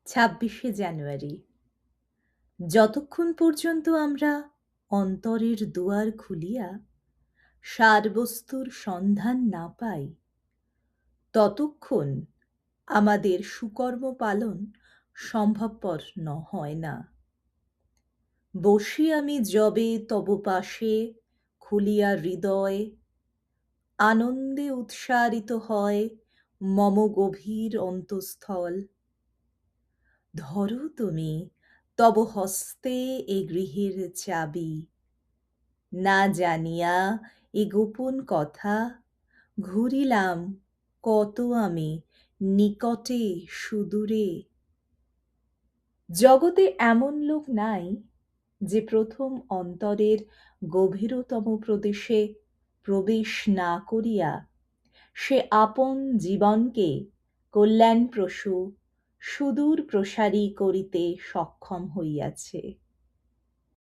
২৬শে জানুয়ারি। যতক্ষণ পর্যন্ত আমরা অন্তরের দুয়ার খুলিয়া সারবস্তুর সন্ধান না পাই, ততক্ষণ আমাদের সুকর্ম পালন সম্ভবপর হয় না। বসি আমি যবে তব পাশে, খুলিয়া হৃদয়, আনন্দে উৎসারিত হয় মম গভীর অন্তঃস্থল। ধরো তুমি তব হস্তে এ গৃহের চাবি, না জানিয়া এ গোপন কথা ঘুরিলাম কত আমি নিকটে সুদূরে। জগতে এমন লোক নাই যে প্রথম অন্তরের গভীরতম প্রদেশে প্রবেশ না করিয়া সে আপন জীবনকে কল্যাণপ্রসূ সুদূর প্রসারী করিতে সক্ষম হইয়াছে।